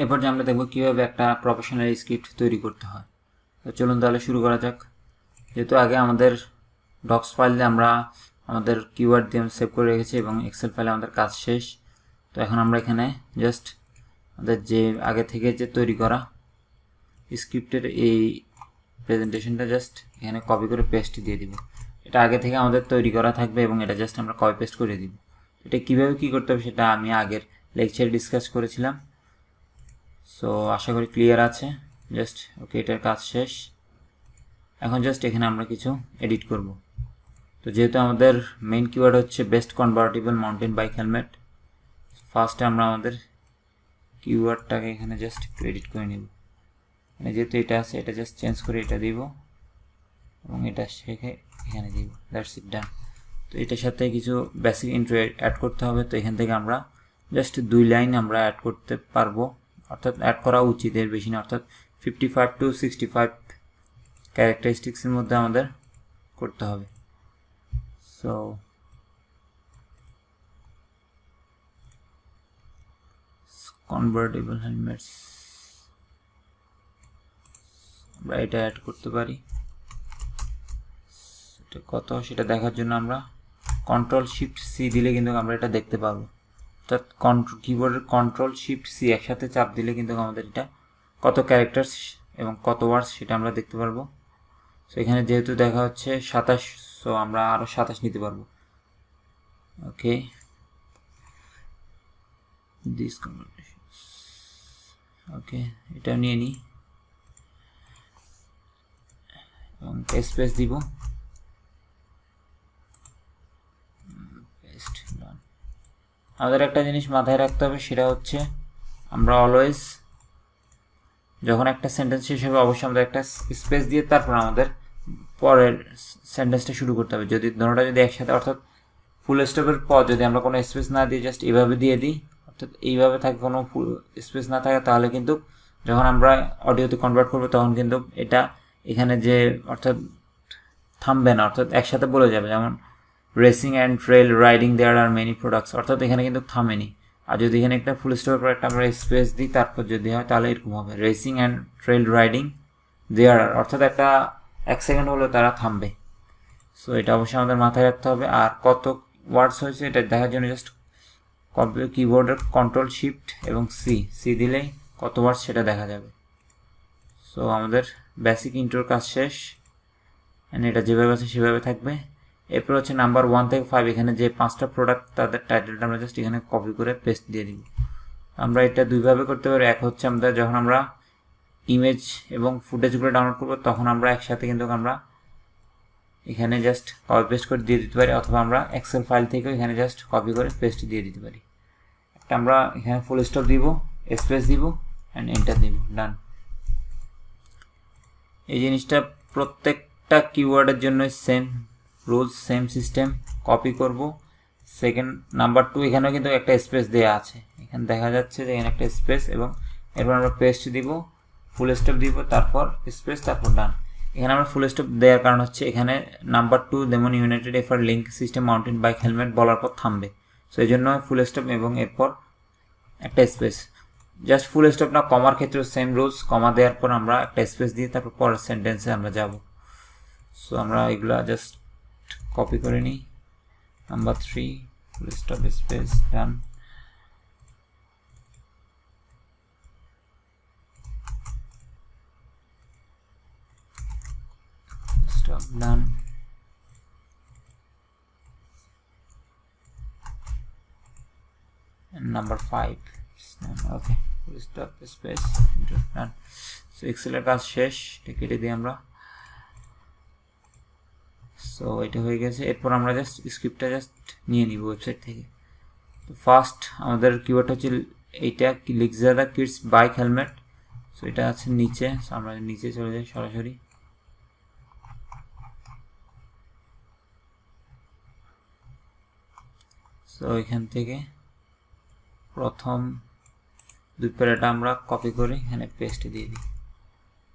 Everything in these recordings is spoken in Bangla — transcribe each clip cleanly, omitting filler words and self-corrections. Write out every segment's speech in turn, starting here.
এরপর যে আমরা দেখব কিভাবে একটা প্রফেশনাল স্ক্রিপ্ট তৈরি করতে হয়। তো চলুন তাহলে শুরু করা যাক। যেহেতু আগে আমাদের ডক্স ফাইলে আমরা আমাদের কিওয়ার্ড দিয়ে সেভ করে রেখেছি এবং এক্সেল ফাইলে আমাদের কাজ শেষ। তো এখন আমরা এখানে জাস্ট আমাদের যে আগে থেকে যে তৈরি করা স্ক্রিপ্টের এই প্রেজেন্টেশনটা জাস্ট এখানে কপি করে পেস্ট দিয়ে দিব। এটা আগে থেকে আমাদের তৈরি করা থাকবে এবং এটা জাস্ট আমরা কপি পেস্ট করে দিব। এটা কিভাবে কি করতে হবে সেটা আমি আগের লেকচারে ডিসকাস করেছিলাম। সো আশা করি ক্লিয়ার আছে। জাস্ট ওকে, এটার কাজ শেষ। এখন জাস্ট এখানে আমরা কিছু এডিট করব। তো যেহেতু আমাদের মেইন কিওয়ার্ড হচ্ছে best convertible mountain bike helmet, ফার্স্টে আমরা আমাদের কিওয়ার্ডটাকে এখানে জাস্ট একটু এডিট করে নিব। মানে যেহেতু এটা আছে এটা জাস্ট চেঞ্জ করে এটা দিব এবং এটা শেখে এখানে দিব। দ্যাটস ইট, ডান। তো এটার সাথে কিছু বেসিক ইন্ট্রো অ্যাড করতে হবে। তো এখান থেকে আমরা জাস্ট 2 লাইন আমরা অ্যাড করতে পারবো, অর্থাৎ অ্যাড করা উচিত, এর বেশি না, অর্থাৎ 55 to 65 ক্যারেক্টারিস্টিক্সের মধ্যে আমাদের করতে হবে। সো কনভার্টেবল হেলমেটস আমরা এটা অ্যাড করতে পারি। এটা কত সেটা দেখার জন্য আমরা Ctrl+Shift+C দিলে কিন্তু আমরা এটা দেখতে পারবো। অর্থাৎ কিবোর্ডের Ctrl+Shift+C একসাথে চাপ দিলে কিন্তু আমাদের এটা কত ক্যারেক্টার্স এবং কত ওয়ার্ডস সেটা আমরা দেখতে পারবো। সো এখানে যেহেতু দেখা হচ্ছে 27, সো আমরা আরো 27 নিতে পারবো। ওকে, দিস কনভার্সেশনস, ওকে, এটা নিয়ে নিই এবং স্পেস দিব। আমাদের একটা জিনিস মাথায় রাখতে হবে, সেটা হচ্ছে আমরা অলওয়েজ যখন একটা সেন্টেন্স শেষ হবে অবশ্যই আমাদের একটা স্পেস দিয়ে তারপর আমাদের পরের সেন্টেন্সটা শুরু করতে হবে। যদি দুটোটা যদি একসাথে, অর্থাৎ ফুল স্টপের পর যদি আমরা কোনো স্পেস না দিয়ে জাস্ট এইভাবে দিয়ে দিই, অর্থাৎ এইভাবে থাকে, কোনো ফুল স্পেস না থাকে, তাহলে কিন্তু যখন আমরা অডিওতে কনভার্ট করবো তখন কিন্তু এটা এখানে যে অর্থাৎ থামবে না, অর্থাৎ একসাথে বলে যাবে। যেমন racing and trail riding there are many products, অর্থাৎ এখানে কিন্তু থামেনি। আর যদি এখানে একটা ফুল স্টপের পর একটা আমরা স্পেস দিই তারপর যদি হয় তাহলে এরকম হবে, racing and trail riding there আর, অর্থাৎ একটা 1 সেকেন্ড হলেও তারা থামবে। সো এটা অবশ্যই আমাদের মাথায় রাখতে হবে। আর কত ওয়ার্ডস হয়েছে এটা দেখার জন্য জাস্ট কিবোর্ডের Ctrl+Shift এবং সি দিলেই কত ওয়ার্ডস সেটা দেখা যাবে। সো আমাদের বেসিক ইন্ট্রোর কাজ শেষ। এটা যেভাবে আছে সেভাবে থাকবে। এরপর হচ্ছে নাম্বার 1 থেকে 5, এখানে যে 5টা প্রোডাক্ট তাদের টাইটেলটা আমরা জাস্ট এখানে কপি করে পেস্ট দিয়ে দিব। আমরা এটা দুইভাবে করতে পারি। এক হচ্ছে আমাদের যখন আমরা ইমেজ এবং ফুটেজগুলো ডাউনলোড করবো তখন আমরা একসাথে কিন্তু আমরা এখানে জাস্ট কপি পেস্ট করে দিয়ে দিতে পারি, অথবা আমরা এক্সেল ফাইল থেকে এখানে জাস্ট কপি করে পেস্ট দিয়ে দিতে পারি। একটা আমরা এখানে ফুল স্টপ দিব, স্পেস দিব অ্যান্ড এন্টার দিব, ডান। এই জিনিসটা প্রত্যেকটা কিওয়ার্ডের জন্য same rules, same system. Copy করব। সেকেন্ড নাম্বার 2, এখানেও কিন্তু একটা স্পেস দেওয়া আছে, এখানে দেখা যাচ্ছে যে এখানে একটা স্পেস, এবং এরপর আমরা পেস্ট দিব, ফুল স্টপ দিব, তারপর স্পেস, তারপর ডান। এখানে আমরা ফুল স্টপ দেওয়ার কারণ হচ্ছে এখানে নাম্বার 2 যেমন ইউনাইটেড এফার link system mountain bike helmet বলার পর থামবে। সো এই জন্য ফুল স্টপ এবং এরপর একটা স্পেস। জাস্ট ফুল স্টপ না, কমার ক্ষেত্রে সেম রুলস, কমা দেওয়ার পর আমরা একটা স্পেস দিয়ে তারপর পরের সেন্টেন্সে আমরা যাব। সো আমরা এগুলা জাস্ট কপি করে নিই। Number 3, full stop, space, done. Stop, done. And number 5, okay, full stop, space, done. So এক্সেলের কাজ শেষ, কেটে দিই আমরা। সো এটা হয়ে গেছে। এরপর আমরা জাস্ট স্ক্রিপ্টটা জাস্ট নিয়ে নিব ওয়েবসাইট থেকে। তো ফার্স্ট আমাদের কিওয়ার্ড হচ্ছে এইটা, লিক্সাদা কিডস বাইক হেলমেট। সো এটা আছে নিচে, সো আমরা নিচে চলে যাই সরাসরি। সো এখান থেকে প্রথম 2 প্যারাটা আমরা কপি করে এখানে পেস্ট দিয়ে দিই।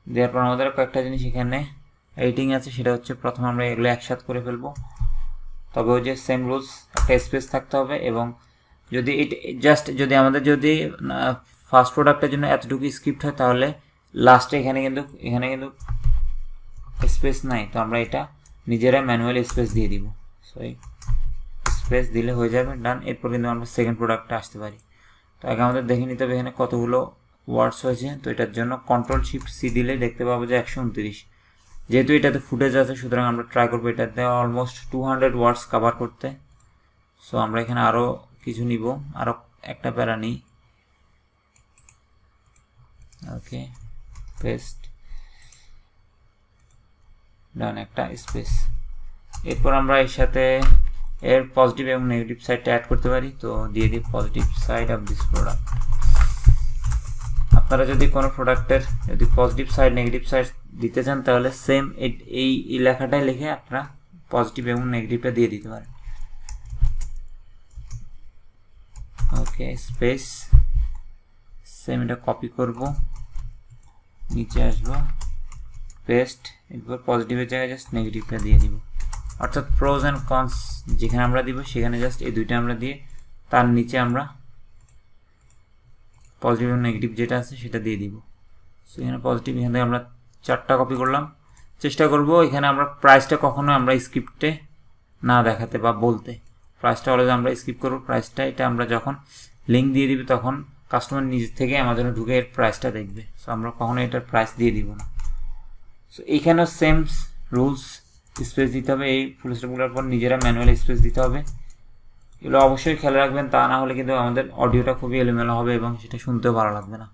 দেওয়ার পর আমাদের কয়েকটা জিনিস এখানে এডিটিং আছে, সেটা হচ্ছে প্রথমে আমরা এগুলো একসাথে করে ফেলবো। তবে ওই যে সেম রুলস, একটা স্পেস থাকতে হবে, এবং যদি জাস্ট যদি আমাদের যদি ফার্স্ট প্রোডাক্টের জন্য এতটুকু স্ক্রিপ্ট হয় তাহলে লাস্টে এখানে কিন্তু স্পেস নাই, তো আমরা এটা নিজেরা ম্যানুয়ালি স্পেস দিয়ে দিব। সো এই স্পেস দিলে হয়ে যাবে, ডান। এরপর কিন্তু আমরা সেকেন্ড প্রোডাক্টে আসতে পারি। তো আগে আমাদের দেখে নিতে হবে এখানে কতগুলো ওয়ার্ডস হয়েছে। তো এটার জন্য Ctrl+Shift+C দিলে দেখতে পাবো যে 129। যেহেতু এটাতে ফুটেজ আছে সুতরাং আমরা ট্রাই করবো এটাতে অলমোস্ট 200 ওয়ার্ডস কভার করতে। সো আমরা এখানে আরও কিছু নিব, আরও একটা প্যারা নিই। ওকে, পেস্ট, ডান, একটা স্পেস। এরপর আমরা এর সাথে এর পজিটিভ এবং নেগেটিভ সাইডটা অ্যাড করতে পারি। তো দিয়ে দিই positive side of this product. আপনারা যদি কোনো প্রোডাক্টের যদি পজিটিভ সাইড নেগেটিভ সাইড দিতে চান তাহলে সেম এই লেখাটাই লিখে আপনারা পজিটিভ এবং নেগেটিভটা দিয়ে দিতে পারেন। ওকে, স্পেস, সেম এটা কপি করব, নিচে আসবো, পেস্ট, এরপর পজিটিভের জায়গায় জাস্ট নেগেটিভটা দিয়ে দিব। অর্থাৎ প্রোজ অ্যান্ড কনস যেখানে আমরা দিব সেখানে জাস্ট এই দুইটা আমরা দিয়ে তার নিচে আমরা পজিটিভ এবং নেগেটিভ যেটা আছে সেটা দিয়ে দিব। সো এখানে পজিটিভ, এখান থেকে আমরা 4টা কপি করলাম। চেষ্টা করব এখানে আমরা প্রাইসটা কখনো আমরা স্ক্রিপ্টে না দেখাতে বা বলতে। প্রাইসটা অলওয়েজ আমরা স্কিপ করব। প্রাইসটা এটা আমরা যখন লিঙ্ক দিয়ে দিবি তখন কাস্টমার নিজ থেকে আমাজনে ঢুকে এর প্রাইসটা দেখবে। সো আমরা কখনো এটার প্রাইস দিয়ে দিব না। সো এইখানেও সেম রুলস, স্পেস দিতে হবে। এই ফুল স্টপগুলোর পর নিজেরা ম্যানুয়ালি স্পেস দিতে হবে। এগুলো অবশ্যই খেয়াল রাখবেন, তা না হলে কিন্তু আমাদের অডিওটা খুবই এলোমেলো হবে এবং সেটা শুনতেও ভালো লাগবে না।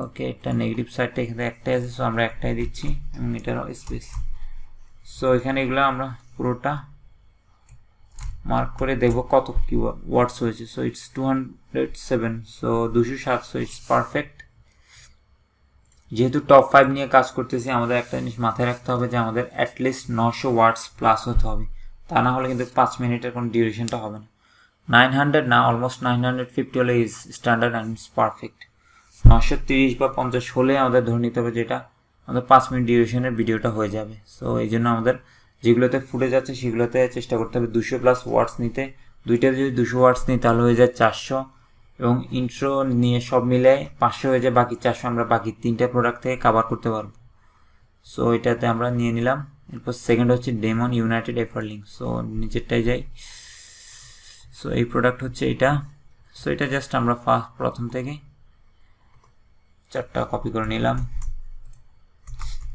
ওকে, এটা নেগেটিভ সাইডটা এখানে একটাই আছে, সো আমরা একটাই দিচ্ছি এবং এটার স্পেস। সো এখানে এগুলো আমরা পুরোটা মার্ক করে দেখব কত কি ওয়ার্ডস হয়েছে। So it's 207, so 207, so it's perfect. যেহেতু টপ 5 নিয়ে কাজ করতেছি আমাদের একটা জিনিস মাথায় রাখতে হবে যে আমাদের অ্যাটলিস্ট 900 ওয়ার্ডস প্লাস হতে হবে, তা না হলে কিন্তু 5 মিনিটের কোনো ডিউরেশনটা হবে না। 900 না, অলমোস্ট 950 হলে is standard and it's perfect. 930 বা 50 হলে আমাদের ধরে নিতে হবে যেটা আমাদের 5 মিনিট ডিউরেশনের ভিডিওটা হয়ে যাবে। সো এই জন্য আমাদের যেগুলোতে ফুটে যাচ্ছে সেগুলোতে চেষ্টা করতে হবে 200+ ওয়ার্ডস নিতে। দুইটাতে যদি 200 ওয়ার্ডস নিই তাহলে হয়ে যায় 400, এবং ইন্ট্রো নিয়ে সব মিলে 500 হয়ে যায়। বাকি 400 আমরা বাকি 3টা প্রোডাক্ট থেকে কভার করতে পারবো। সো এটাতে আমরা নিয়ে নিলাম। এরপর সেকেন্ড হচ্ছে ডেমন ইউনাইটেড এফার লিঙ্ক। সো নিচেরটাই যাই। সো এই প্রোডাক্ট হচ্ছে এটা। সো এটা জাস্ট আমরা প্রথম থেকে 4টা কপি করে নিলাম,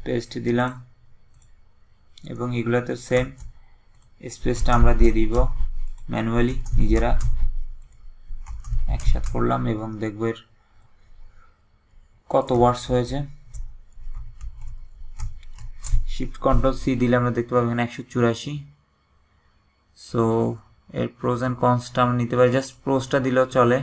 পেস্ট দিলাম, এবং এগুলোতে সেম স্পেসটা আমরা দিয়ে দিব ম্যানুয়ালি নিজেরা। একসাথে করলাম এবং দেখব এর কত ওয়ার্ডস হয়েছে। শিফট Ctrl+C দিলে আমরা দেখতে পাবো এখানে 184। সো এর প্রোজ অ্যান্ড কনসটা আমরা নিতে পারি, জাস্ট প্রোজটা দিলেও চলে।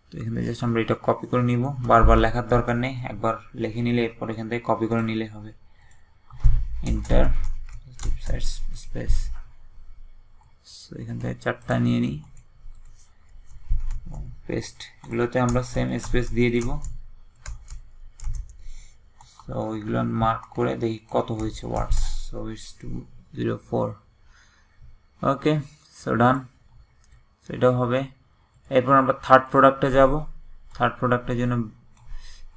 তো এখান থেকে জাস্ট আমরা এটা কপি করে নিব, বারবার লেখার দরকার নেই, একবার লিখে নিলে এরপর এখান থেকে কপি করে নিলে হবে। Enter, space. সো এখান থেকে 4টা নিয়ে নিই, পেস্ট। এগুলোতে আমরা সেম স্পেস দিয়ে দিব। সো এগুলো মার্ক করে দেখি কত হয়েছে words. So it's 204। Okay, so done. So এটাও হবে। এরপর আমরা থার্ড প্রোডাক্টে যাব। থার্ড প্রোডাক্টের জন্য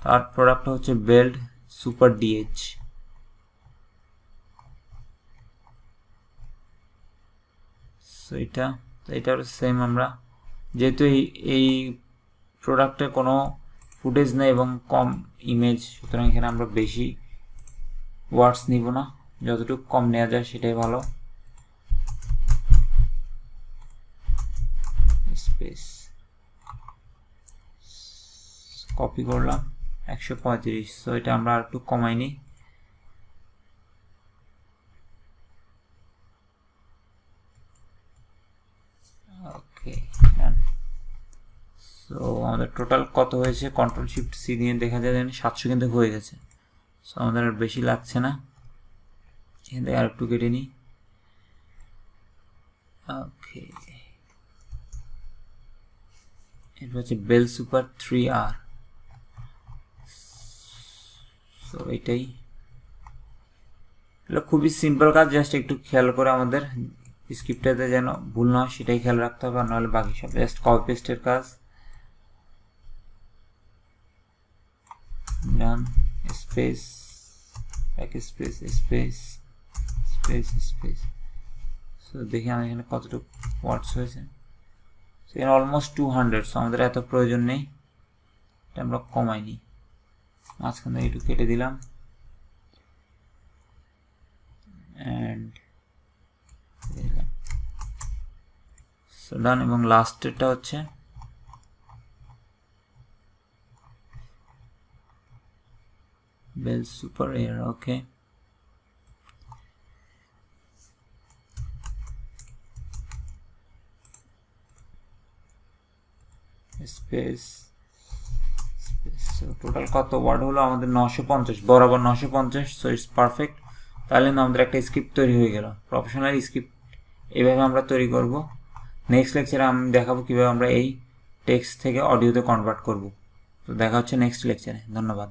থার্ড প্রোডাক্ট হচ্ছে বেল্ট সুপার ডিএইচ। সো এটার সেম আমরা, যেহেতু এই প্রোডাক্টে কোনো ফুটেজ নেই এবং কম ইমেজ, সুতরাং এখানে আমরা বেশি ওয়ার্ডস নিব না, যতটুকু কম নেওয়া যায় সেটাই ভালো। স্পেস কপি করলাম 135। সো এটা আমরা আর একটু কমাই নিই। ওকে, ডান। সো আমাদের টোটাল কত হয়েছে Ctrl+Shift+C দিয়ে দেখা যায় 700 কিন্তু হয়ে গেছে। সো আমাদের আর বেশি লাগছে না, এখান থেকে আর একটু কেটে নিই। ওকে, এটা হচ্ছে বেল সুপার 3R। সো এটাই, এটা খুবই সিম্পল কাজ, জাস্ট একটু খেয়াল করে আমাদের স্ক্রিপ্টটাতে যেন ভুল না হয় সেটাই খেয়াল রাখতে হবে, আর নাহলে বাকি সব জাস্ট কপি পেস্টের কাজ। ডান, স্পেস, এক space, space, space, space. So দেখি আমি এখানে কতটুকু ওয়ার্ডস হয়েছে, এখানে অলমোস্ট 200। সো আমাদের এত প্রয়োজন নেই, এটা আমরা কমাই নিই, মাঝখানে একটু কেটে দিলাম অ্যান্ড দিলাম। সো ডান। এবং লাস্টেরটা হচ্ছে বেল সুপার এয়ার। ওকে, স্পেস, টোটাল কত ওয়ার্ড হলো আমাদের? 950, বরাবর 950। So it's perfect. তাহলে আমাদের একটা স্ক্রিপ্ট তৈরি হয়ে গেল, প্রফেশনাল স্ক্রিপ্ট। এইভাবে আমরা তৈরি করব। নেক্সট লেকচারে আমি দেখাবো কিভাবে আমরা এই টেক্সট থেকে অডিওতে কনভার্ট করব। তো দেখা হচ্ছে নেক্সট লেকচারে। ধন্যবাদ।